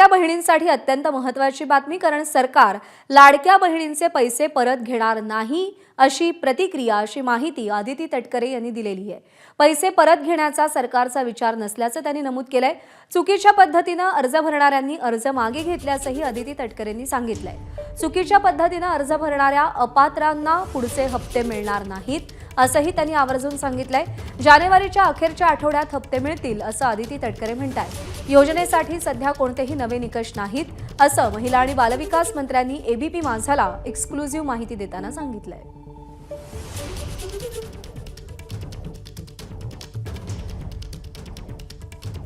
लाडक्या बहिणींसाठी अत्यंत महत्त्वाची बातमी, कारण सरकार लाडक्या बहिणींचे पैसे परत घेणार नाही अशी प्रतिक्रिया, अशी माहिती आदिती तटकरे यांनी दिलेली आहे। पैसे परत घेण्याचा सरकारचा विचार नसल्याचं त्यांनी नमूद केलंय। चुकीच्या पद्धतीने अर्ज भरणाऱ्यांनी अर्ज मागे घेतल्याचंही आदिती तटकरेंनी सांगितलंय। चुकीच्या पद्धतीने अर्ज भरणाऱ्या अपात्रांना पुढचे हप्ते मिळणार नाहीत असंही त्यांनी आवर्जून सांगितलंय। जानेवारीच्या अखेरच्या आठवड्यात हप्ते मिळतील असं आदिती तटकरे म्हणतात। योजनेसाठी सध्या कोणतेही नवे निकष नाहीत असं महिला आणि बालविकास मंत्र्यांनी एबीपी माझाला एक्सक्लुझिव्ह माहिती देताना सांगितलंय।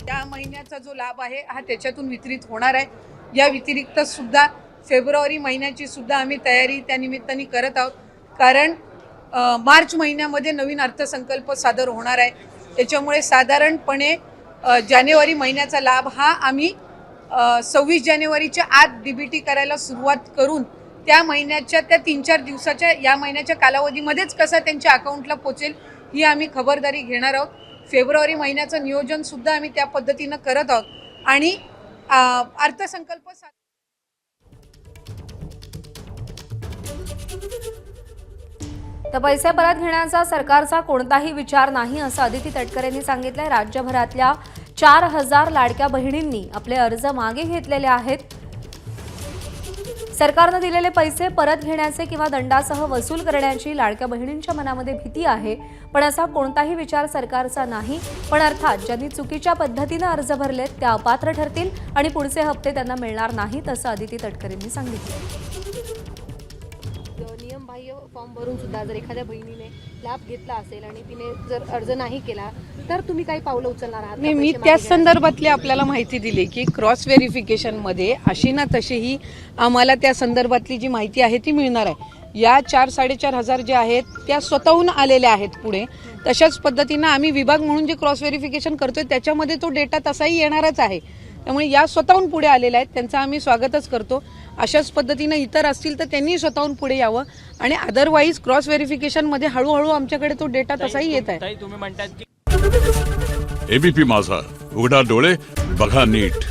या महिन्याचा जो लाभ आहे हा त्याच्यातून वितरित होणार आहे। या व्यतिरिक्त सुद्धा फेब्रुवारी महिन्याची सुद्धा आम्ही तयारी त्या निमित्ताने करत आहोत, कारण मार्च महिन्यामध्ये नवीन अर्थसंकल्प सादर होणार आहे। त्याच्यामुळे साधारणपणे जानेवारी महिन्याचा लाभ हा आम्ही 26 जानेवारीच्या आत डीबीटी करायला सुरुवात करून त्या महिन्याच्या त्या 3-4 दिवसाच्या या महिन्याच्या कालावधीमध्येच कसा त्यांच्या अकाउंटला पोचेल ही आम्ही खबरदारी घेणार आहोत। फेब्रुवारी महिन्याचं नियोजन सुद्धा आम्ही त्या पद्धतीनं करत आहोत आणि अर्थसंकल्प तर पैसे परत घेण्याचा सरकारचा कोणताही विचार नाही असं आदिती तटकरेंनी सांगितलंय। राज्यभरातल्या 4000 लाडक्या बहिणींनी आपले अर्ज मागे घेतलेले आहेत। सरकारने दिलेले पैसे परत घेण्याचे किंवा दंडासह वसूल करण्याची लाडक्या बहिणींच्या मनामध्ये भीती आहे, पण असा कोणताही विचार सरकारचा नाही। पण अर्थात ज्यांनी चुकीच्या पद्धतीने अर्ज भरलेत त्या अपात्र ठरतील आणि पुढचे हप्ते त्यांना मिळणार नाहीत असं आदिती तटकरेंनी सांगितलं। नियमबाह्य फॉर्म भरून सुद्धा जर एखाद्या बहिणीने लाभ घेतला असेल आणि तिने जर अर्ज नाही केला तर तुम्ही काही पावलं उचलणार आहात? मी त्याच संदर्भातली आपल्याला माहिती दिली की क्रॉस व्हेरिफिकेशन मध्ये अशी ना तशीही आम्हाला त्या संदर्भातली जी माहिती आहे ती मिळणार आहे। या 4-4.5 जे आहेत त्या स्वतःहून आलेल्या आहेत पुढे। तशाच पद्धतीनं आम्ही विभाग म्हणून जे क्रॉस व्हेरिफिकेशन करतोय त्याच्यामध्ये तो डेटा तसाही येणारच आहे। त्यामुळे या स्वतःहून पुढे आलेल्या आहेत, त्यांचा आम्ही स्वागतच करतो। अशाच पद्धतीनं इतर असतील तर त्यांनी स्वतःहून पुढे यावं आणि अदरवाईज क्रॉस व्हेरिफिकेशन मध्ये हळूहळू आमच्याकडे तो डेटा तसाही येत आहे। एबीपी माझा, उघडा डोळे बघा नीट।